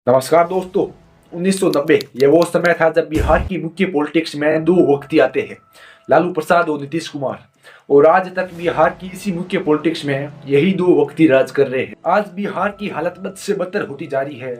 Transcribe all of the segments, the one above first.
नमस्कार दोस्तों। 1990 ये वो समय था जब बिहार की मुख्य पॉलिटिक्स में दो व्यक्ति आते हैं, लालू प्रसाद और नीतीश कुमार। और आज तक बिहार की इसी मुख्य पॉलिटिक्स में यही दो व्यक्ति राज कर रहे हैं। आज बिहार की हालत बद से बदतर होती जा रही है।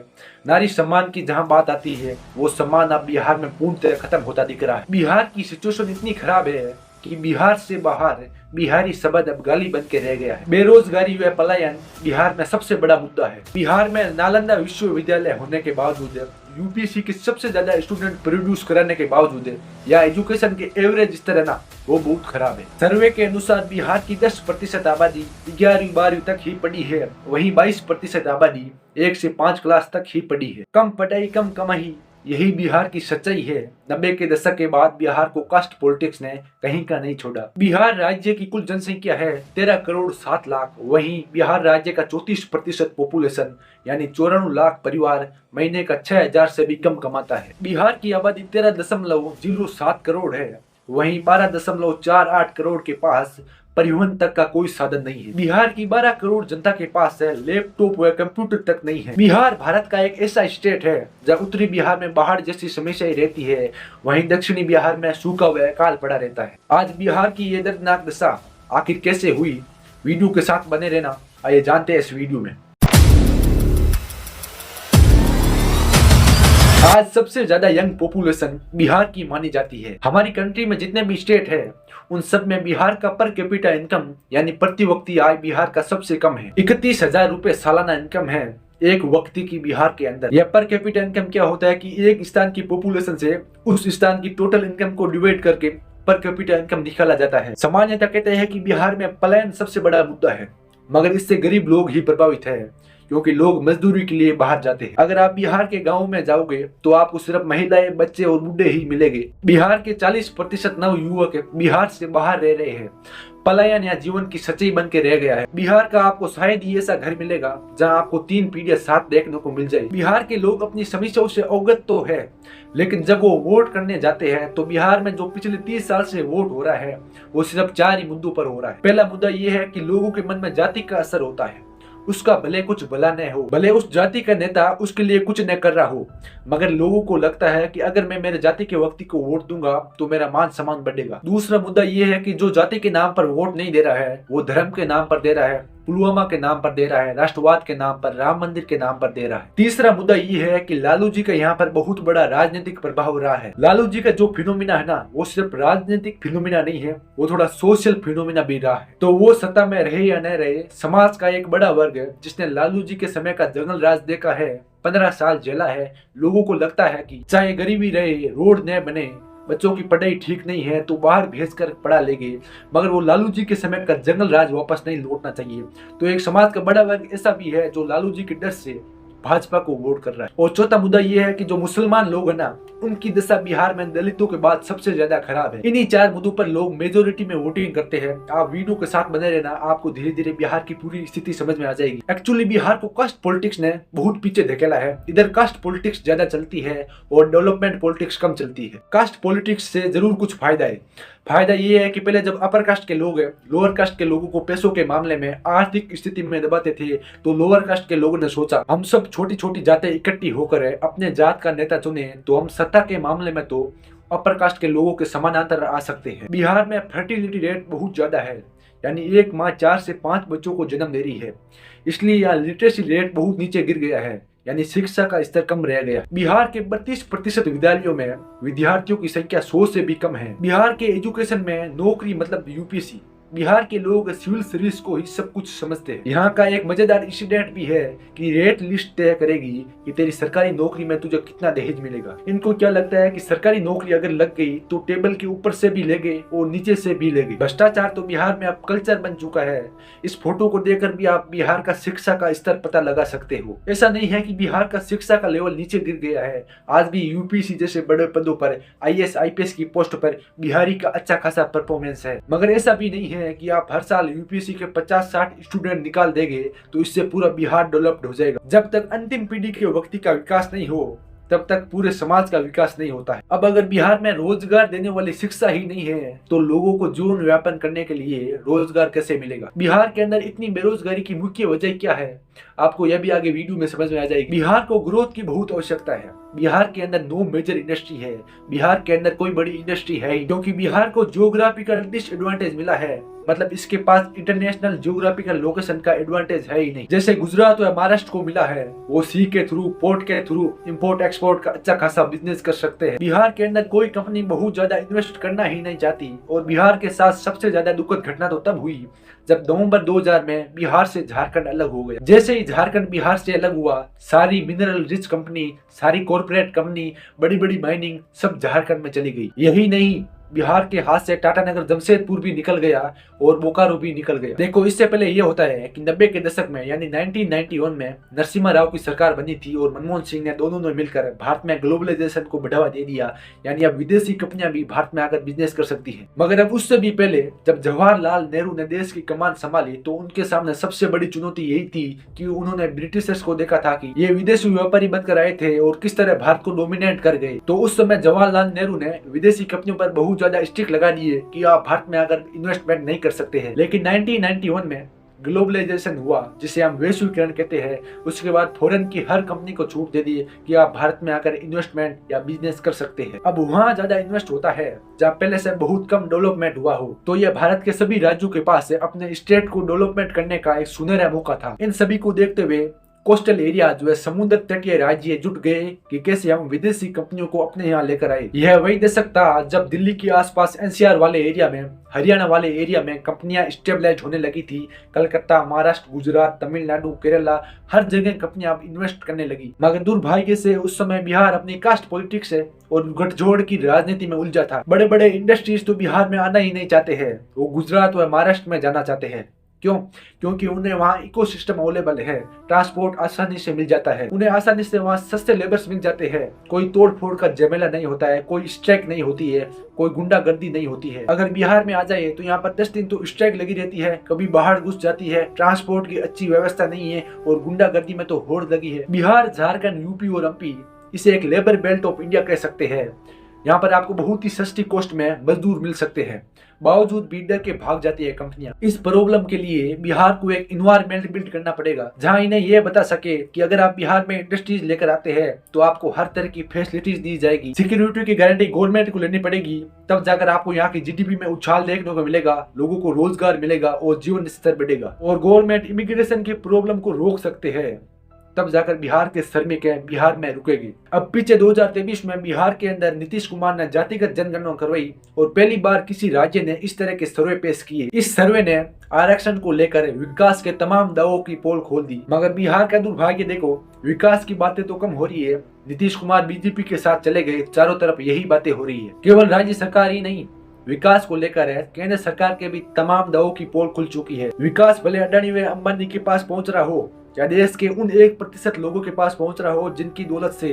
नारी सम्मान की जहां बात आती है, वो सम्मान अब बिहार में पूर्णतः खत्म होता दिख रहा है। बिहार की सिचुएशन इतनी खराब है कि बिहार से बाहर बिहारी शब्द अब गाली बन के रह गया है। बेरोजगारी व पलायन बिहार में सबसे बड़ा मुद्दा है। बिहार में नालंदा विश्वविद्यालय होने के बावजूद, यूपीएससी के सबसे ज्यादा स्टूडेंट प्रोड्यूस कराने के बावजूद, या एजुकेशन के एवरेज स्तर है ना, वो बहुत खराब है। सर्वे के अनुसार बिहार की 10% आबादी 11वीं-12वीं तक ही पढ़ी है, वहीं 22% आबादी 1 से 5 क्लास तक ही पढ़ी है। कम पढ़ाई कम कमाई, यही बिहार की सच्चाई है। 90 के दशक के बाद बिहार को कास्ट पॉलिटिक्स ने कहीं का नहीं छोड़ा। बिहार राज्य की कुल जनसंख्या है 13 करोड़ 7 लाख। वहीं बिहार राज्य का 34% पॉपुलेशन यानी 94 लाख परिवार महीने का 6000 से भी कम कमाता है। बिहार की आबादी 13.07 करोड़ है। वहीं 12.48 करोड़ के पास परिवहन तक का कोई साधन नहीं है। बिहार की 12 करोड़ जनता के पास है लैपटॉप व कंप्यूटर तक नहीं है। बिहार भारत का एक ऐसा स्टेट है जहाँ उत्तरी बिहार में बाढ़ जैसी समस्याएं रहती है, वहीं दक्षिणी बिहार में सूखा व अकाल पड़ा रहता है। आज बिहार की ये दर्दनाक दशा आखिर कैसे हुई, वीडियो के साथ बने रहना। आइए जानते हैं इस वीडियो में। आज सबसे ज्यादा यंग पॉपुलेशन बिहार की मानी जाती है। हमारी कंट्री में जितने भी स्टेट है, उन सब में बिहार का पर कैपिटा इनकम यानी प्रति व्यक्ति आय बिहार का सबसे कम है। 31,000 रुपए सालाना इनकम है एक व्यक्ति की बिहार के अंदर। यह पर कैपिटा इनकम क्या होता है कि एक स्थान की पॉपुलेशन से उस स्थान की टोटल इनकम को डिवाइड करके पर कैपिटा इनकम निकाला जाता है। सामान्यतः कहते हैं कि बिहार में पलायन सबसे बड़ा मुद्दा है, मगर इससे गरीब लोग ही प्रभावित है, क्योंकि लोग मजदूरी के लिए बाहर जाते हैं। अगर आप बिहार के गांव में जाओगे तो आपको सिर्फ महिलाएं, बच्चे और बूढ़े ही मिलेंगे। बिहार के 40% नव युवक बिहार से बाहर रह रहे हैं। पलायन या जीवन की सच्चाई बन के रह गया है। बिहार का आपको शायद ही ऐसा घर मिलेगा जहां आपको 3 पीढ़ियां साथ देखने को मिल जाए। बिहार के लोग अपनी समस्याओं से अवगत तो है, लेकिन जब वो वोट करने जाते हैं तो बिहार में जो पिछले 30 साल से वोट हो रहा है, वो सिर्फ 4 ही मुद्दों पर हो रहा है। पहला मुद्दा ये है कि लोगों के मन में जाति का असर होता है। उसका भले कुछ भला न हो, भले उस जाति का नेता उसके लिए कुछ न कर रहा हो, मगर लोगों को लगता है कि अगर मैं मेरे जाति के व्यक्ति को वोट दूंगा तो मेरा मान सम्मान बढ़ेगा। दूसरा मुद्दा ये है कि जो जाति के नाम पर वोट नहीं दे रहा है, वो धर्म के नाम पर दे रहा है, पुलवामा के नाम पर दे रहा है, राष्ट्रवाद के नाम पर, राम मंदिर के नाम पर दे रहा है। तीसरा मुद्दा ये है कि लालू जी का यहाँ पर बहुत बड़ा राजनीतिक प्रभाव रहा है। लालू जी का जो फिनोमिना है ना, वो सिर्फ राजनीतिक फिनोमिना नहीं है, वो थोड़ा सोशल फिनोमिना भी रहा है। तो वो सत्ता में रहे या न रहे, समाज का एक बड़ा वर्ग है जिसने लालू जी के समय का जंगल राज देखा है, 15 साल जेला है। लोगों को लगता है कि चाहे गरीबी रहे, रोड न बने, बच्चों की पढ़ाई ठीक नहीं है तो बाहर भेजकर पढ़ा लेंगे, मगर वो लालू जी के समय का जंगल राज वापस नहीं लौटना चाहिए। तो एक समाज का बड़ा वर्ग ऐसा भी है जो लालू जी के डर से भाजपा को वोट कर रहा है। और चौथा मुद्दा ये है कि जो मुसलमान लोग है ना, उनकी दशा बिहार में दलितों के बाद सबसे ज्यादा खराब है। इन्हीं 4 मुद्दों पर लोग मेजोरिटी में वोटिंग करते हैं। आप वीडियो के साथ बने रहना, आपको धीरे धीरे बिहार की पूरी स्थिति समझ में आ जाएगी। एक्चुअली बिहार को कास्ट पॉलिटिक्स ने बहुत पीछे धकेला है। इधर कास्ट पॉलिटिक्स ज्यादा चलती है और डेवलपमेंट पॉलिटिक्स कम चलती है। कास्ट पॉलिटिक्स से जरूर कुछ फायदा है। फायदा ये है कि पहले जब अपर कास्ट के लोग हैं, लोअर कास्ट के लोगों को पैसों के मामले में आर्थिक स्थिति में दबाते थे, तो लोअर कास्ट के लोगों ने सोचा हम सब छोटी छोटी जातें इकट्ठी होकर अपने जात का नेता चुने, तो हम सत्ता के मामले में तो अपर कास्ट के लोगों के समानांतर आ सकते हैं। बिहार में फर्टिलिटी रेट बहुत ज्यादा है, यानी एक माँ 4 से 5 बच्चों को जन्म दे रही है। इसलिए यहाँ लिटरेसी रेट बहुत नीचे गिर गया है, यानी शिक्षा का स्तर कम रह गया। बिहार के 32% विद्यालयों में विद्यार्थियों की संख्या 100 से भी कम है। बिहार के एजुकेशन में नौकरी मतलब यूपीएससी। बिहार के लोग सिविल सर्विस को ही सब कुछ समझते हैं। यहाँ का एक मजेदार इंसिडेंट भी है कि रेट लिस्ट तय करेगी कि तेरी सरकारी नौकरी में तुझे कितना दहेज मिलेगा। इनको क्या लगता है कि सरकारी नौकरी अगर लग गई तो टेबल के ऊपर से भी लेंगे और नीचे से भी लेंगे। भ्रष्टाचार तो बिहार में अब कल्चर बन चुका है। इस फोटो को देखकर भी आप बिहार का शिक्षा का स्तर पता लगा सकते हो। ऐसा नहीं है कि बिहार का शिक्षा का लेवल नीचे गिर गया है। आज भी यूपीएससी जैसे बड़े पदों पर, आईएएस आईपीएस की पोस्ट पर बिहारी का अच्छा खासा परफॉर्मेंस है। मगर ऐसा भी नहीं है कि आप हर साल यूपीएससी के 50-60 स्टूडेंट निकाल देंगे तो इससे पूरा बिहार डेवलप्ड हो जाएगा। जब तक अंतिम पीढ़ी के व्यक्ति का विकास नहीं हो, तब तक पूरे समाज का विकास नहीं होता है। अब अगर बिहार में रोजगार देने वाली शिक्षा ही नहीं है, तो लोगों को जीवन व्यापन करने के लिए रोजगार कैसे मिलेगा? बिहार के अंदर इतनी बेरोजगारी की मुख्य वजह क्या है? आपको यह भी आगे वीडियो में समझ में आ जाएगी। बिहार को ग्रोथ की बहुत आवश्यकता है। बिहार के अंदर नो मेजर इंडस्ट्री है, बिहार के अंदर कोई बड़ी इंडस्ट्री है ही, क्योंकि बिहार को ज्योग्राफिकल डिसएडवांटेज मिला है। मतलब इसके पास इंटरनेशनल ज्योग्राफिकल लोकेशन का एडवांटेज है ही नहीं। जैसे गुजरात और महाराष्ट्र को मिला है, वो सी के थ्रू, पोर्ट के थ्रू इंपोर्ट एक्सपोर्ट का अच्छा खासा बिजनेस कर सकते हैं। बिहार के अंदर कोई कंपनी बहुत ज्यादा इन्वेस्ट करना ही नहीं चाहती। और बिहार के साथ सबसे ज्यादा दुखद घटना तो तब हुई जब नवंबर 2000 में बिहार से झारखंड अलग हो गया। जैसे ही झारखंड बिहार से अलग हुआ, सारी मिनरल रिच कंपनी, सारी कॉर्पोरेट कंपनी, बड़ी बड़ी माइनिंग सब झारखंड में चली गई। यही नहीं, बिहार के हाथ से टाटा नगर जमशेदपुर भी निकल गया और बोकारो भी निकल गया। देखो, इससे पहले ये होता है कि 90 के दशक में यानी 1991 में नरसिम्हा राव की सरकार बनी थी और मनमोहन सिंह ने दोनों ने मिलकर भारत में ग्लोबलाइजेशन को बढ़ावा दे दिया, यानी अब विदेशी कंपनियां भी भारत में आकर बिजनेस कर सकती हैं। मगर अब उससे भी पहले जब जवाहरलाल नेहरू ने देश की कमान संभाली तो उनके सामने सबसे बड़ी चुनौती यही थी कि उन्होंने ब्रिटिशर्स को देखा था कि ये विदेशी व्यापारी बनकर आए थे और किस तरह भारत को डोमिनेट कर गए। तो उस समय जवाहरलाल नेहरू ने विदेशी कंपनियों पर बहुत ज्यादा स्ट्रिक्ट लगा दिए कि आप भारत में आकर इन्वेस्टमेंट नहीं कर सकते हैं। लेकिन 1991 में ग्लोबलाइजेशन हुआ, जिसे हम वैश्वीकरण कहते हैं। उसके बाद फॉरेन की हर कंपनी को छूट दे दी कि आप भारत में आकर इन्वेस्टमेंट या बिजनेस कर सकते हैं। अब वहाँ ज्यादा इन्वेस्ट होता है जहाँ पहले से बहुत कम डेवलपमेंट हुआ हो। तो यह भारत के सभी राज्यों के पास अपने स्टेट को डेवलपमेंट करने का एक सुनहरा मौका था। इन सभी को देखते हुए कोस्टल एरिया जो है समुद्र तटीय राज्य जुट गए कि कैसे हम विदेशी कंपनियों को अपने यहाँ लेकर आए। यह वही दशक था जब दिल्ली के आसपास एनसीआर वाले एरिया में, हरियाणा वाले एरिया में कंपनियां स्टेबलाइज होने लगी थी। कलकत्ता, महाराष्ट्र, गुजरात, तमिलनाडु, केरला, हर जगह कंपनियां अब इन्वेस्ट करने लगी। मगर दुर्भाग्य से उस समय बिहार अपनी कास्ट पॉलिटिक्स से और गठजोड़ की राजनीति में उलझा था। बड़े बड़े इंडस्ट्रीज तो बिहार में आना ही नहीं चाहते हैं, वो गुजरात व महाराष्ट्र में जाना चाहते हैं। क्यों? क्योंकि उन्हें वहाँ इकोसिस्टम अवेलेबल है, ट्रांसपोर्ट आसानी से मिल जाता है, उन्हें आसानी से वहाँ सस्ते लेबर्स मिल जाते हैं, कोई तोड़ फोड़ का झमेला नहीं होता है, कोई स्ट्राइक नहीं होती है, कोई गुंडागर्दी नहीं होती है। अगर बिहार में आ जाए तो यहाँ पर 10 दिन तो स्ट्राइक लगी रहती है, कभी बाहर घुस जाती है, ट्रांसपोर्ट की अच्छी व्यवस्था नहीं है और गुंडागर्दी में तो होड़ लगी है। बिहार, झारखंड, यूपी और एमपी इसे एक लेबर बेल्ट ऑफ इंडिया कह सकते हैं। यहाँ पर आपको बहुत ही सस्ती कॉस्ट में मजदूर मिल सकते हैं, बावजूद भी डर के भाग जाती है कंपनियां। इस प्रॉब्लम के लिए बिहार को एक इन्वायरमेंट बिल्ड करना पड़ेगा जहां इन्हें यह बता सके कि अगर आप बिहार में इंडस्ट्रीज लेकर आते हैं तो आपको हर तरह की फैसिलिटीज दी जाएगी। सिक्योरिटी की गारंटी गवर्नमेंट को लेनी पड़ेगी, तब जाकर आपको यहाँ की जीडीपी में उछाल देखने को मिलेगा, लोगों को रोजगार मिलेगा और जीवन स्तर बढ़ेगा। और गवर्नमेंट इमिग्रेशन की प्रॉब्लम को रोक सकते हैं, तब जाकर बिहार के श्रमिक बिहार में रुकेगी। अब पीछे 2023 में बिहार के अंदर नीतीश कुमार ने जातिगत जनगणना करवाई और पहली बार किसी राज्य ने इस तरह के सर्वे पेश किए। इस सर्वे ने आरक्षण को लेकर विकास के तमाम दावों की पोल खोल दी। मगर बिहार का दुर्भाग्य देखो, विकास की बातें तो कम हो रही है, नीतीश कुमार बीजेपी के साथ चले गए, चारों तरफ यही बातें हो रही है। केवल राज्य सरकार ही नहीं, विकास को लेकर केंद्र सरकार के भी तमाम दावों की पोल खुल चुकी है। विकास भले अडानी व अंबानी के पास पहुंच रहा हो या देश के उन 1% लोगों के पास पहुंच रहा हो जिनकी दौलत से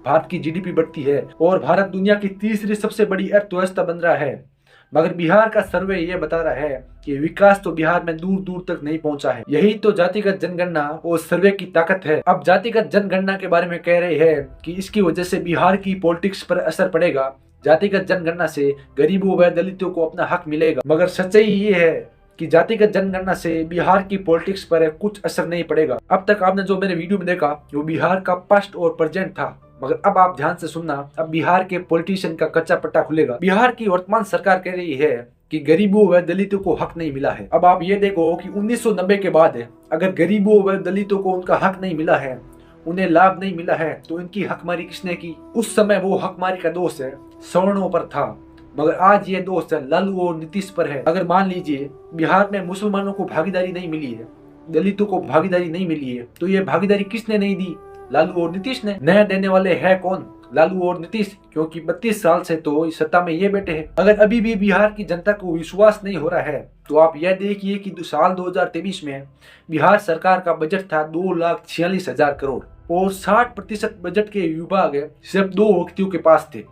भारत की जीडीपी बढ़ती है और भारत दुनिया की तीसरी सबसे बड़ी अर्थव्यवस्था बन रहा है, मगर बिहार का सर्वे ये बता रहा है कि विकास तो बिहार में दूर दूर तक नहीं पहुंचा है। यही तो जातिगत जनगणना और सर्वे की ताकत है। अब जातिगत जनगणना के बारे में कह रहे हैं कि इसकी वजह से बिहार की पॉलिटिक्स पर असर पड़ेगा, जातिगत जनगणना से गरीबों व दलितों को अपना हक मिलेगा। मगर सच्चाई ये है कि जातिगत जनगणना से बिहार की पॉलिटिक्स पर कुछ असर नहीं पड़ेगा। अब तक आपने जो मेरे वीडियो में देखा वो बिहार का पास्ट और प्रेजेंट था, मगर अब आप ध्यान से सुनना, अब बिहार के पॉलिटिशियन का कच्चा पट्टा खुलेगा। बिहार की वर्तमान सरकार कह रही है कि गरीबों व दलितों को हक नहीं मिला है। अब आप ये देखो कि 1990 के बाद अगर गरीबों व दलितों को उनका हक नहीं मिला है, उन्हें लाभ नहीं मिला है, तो इनकी हकमारी किसने की? उस समय वो हकमारी का दोष है सवर्णों पर था, मगर आज ये दोष लालू और नीतीश पर है। अगर मान लीजिए बिहार में मुसलमानों को भागीदारी नहीं मिली है, दलितों को भागीदारी नहीं मिली है, तो ये भागीदारी किसने नहीं दी? लालू और नीतीश ने। नया देने वाले है कौन? लालू और नीतीश, क्योंकि 32 साल से तो इस सत्ता में ये बैठे हैं। अगर अभी भी बिहार की जनता को विश्वास नहीं हो रहा है तो आप यह देखिए कि साल 2023 में बिहार सरकार का बजट था 2,46,000 करोड़ और 60% बजट के विभाग सिर्फ 2 व्यक्तियों के पास थे,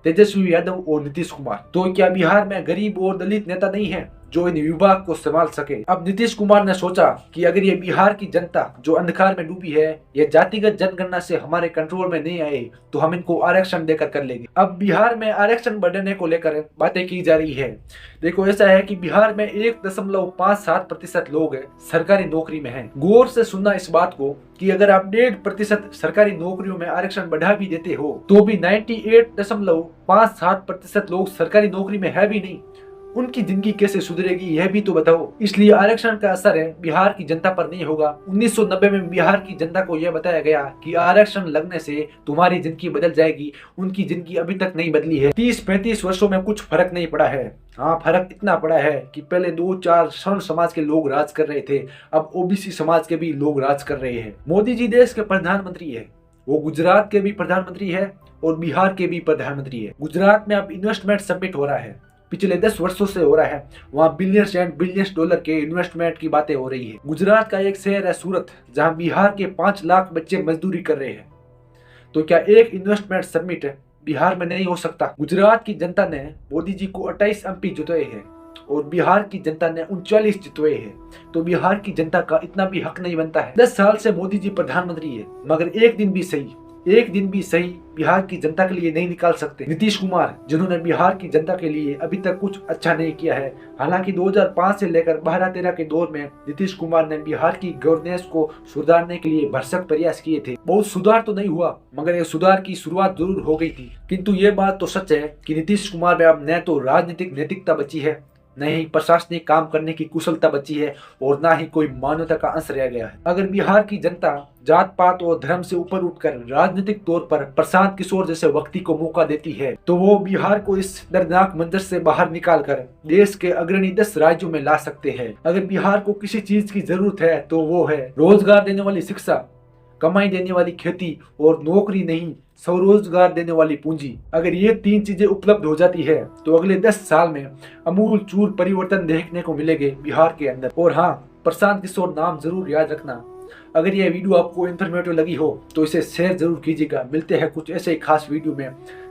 तेजस्वी यादव और नीतीश कुमार। तो क्या बिहार में गरीब और दलित नेता नहीं है? जो इन विभाग को संभाल सके। अब नीतीश कुमार ने सोचा कि अगर ये बिहार की जनता जो अंधकार में डूबी है, ये जातिगत जनगणना से हमारे कंट्रोल में नहीं आए, तो हम इनको आरक्षण देकर कर लेंगे। अब बिहार में आरक्षण बढ़ाने को लेकर बातें की जा रही है। देखो, ऐसा है कि बिहार में 1.57% लोग सरकारी नौकरी में हैं। गौर से सुनना इस बात को कि अगर आप 1.5% सरकारी नौकरियों में आरक्षण बढ़ा भी देते हो, तो भी 98.57% लोग सरकारी नौकरी में है भी नहीं, उनकी जिंदगी कैसे सुधरेगी यह भी तो बताओ। इसलिए आरक्षण का असर है बिहार की जनता पर नहीं होगा। 1990 में बिहार की जनता को यह बताया गया कि आरक्षण लगने से तुम्हारी जिंदगी बदल जाएगी। उनकी जिंदगी अभी तक नहीं बदली है। 30-35 वर्षों में कुछ फर्क नहीं पड़ा है। हाँ, फर्क इतना पड़ा है कि पहले 2-4 स्वर्ण समाज के लोग राज कर रहे थे, अब ओबीसी समाज के भी लोग राज कर रहे हैं। मोदी जी देश के प्रधानमंत्री है, वो गुजरात के भी प्रधानमंत्री है और बिहार के भी प्रधानमंत्री है। गुजरात में अब इन्वेस्टमेंट समिट हो रहा है, पिछले 10 वर्षों से हो रहा है। वहाँ बिलियंस एंड बिलियंस डॉलर के इन्वेस्टमेंट की बातें हो रही है। गुजरात का एक शहर है सूरत, जहाँ बिहार के 5 लाख बच्चे मजदूरी कर रहे हैं। तो क्या एक इन्वेस्टमेंट समिट बिहार में नहीं हो सकता? गुजरात की जनता ने मोदी जी को 28 MP जितवाए हैं और बिहार की जनता ने 39 जितवाए हैं। तो बिहार की जनता का इतना भी हक नहीं बनता है? 10 साल से मोदी जी प्रधानमंत्री है, मगर एक दिन भी सही बिहार की जनता के लिए नहीं निकाल सकते। नीतीश कुमार, जिन्होंने बिहार की जनता के लिए अभी तक कुछ अच्छा नहीं किया है। हालांकि 2005 से लेकर 12-13 के दौर में नीतीश कुमार ने बिहार की गवर्नेंस को सुधारने के लिए भरसक प्रयास किए थे। बहुत सुधार तो नहीं हुआ, मगर ये सुधार की शुरुआत जरूर हो गई थी। किंतु ये बात तो सच है कि नीतीश कुमार में अब न तो राजनीतिक नैतिकता बची है, न ही प्रशासनिक काम करने की कुशलता बची है और न ही कोई मानवता का अंश रह गया है। अगर बिहार की जनता जात पात और धर्म से ऊपर उठकर राजनीतिक तौर पर प्रशांत किशोर जैसे व्यक्ति को मौका देती है, तो वो बिहार को इस दर्दनाक मंजर से बाहर निकालकर देश के अग्रणी 10 राज्यों में ला सकते हैं। अगर बिहार को किसी चीज की जरूरत है तो वो है रोजगार देने वाली शिक्षा, कमाई देने वाली खेती और नौकरी नहीं, स्वरोजगार देने वाली पूंजी। अगर ये 3 चीजें उपलब्ध हो जाती है तो अगले 10 साल में अमूल चूल परिवर्तन देखने को मिलेंगे बिहार के अंदर। और हाँ, प्रशांत किशोर नाम जरूर याद रखना। अगर ये वीडियो आपको इन्फॉर्मेटिव लगी हो तो इसे शेयर जरूर कीजिएगा। मिलते हैं कुछ ऐसे ही खास वीडियो में,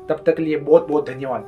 तब तक के लिए बहुत बहुत धन्यवाद।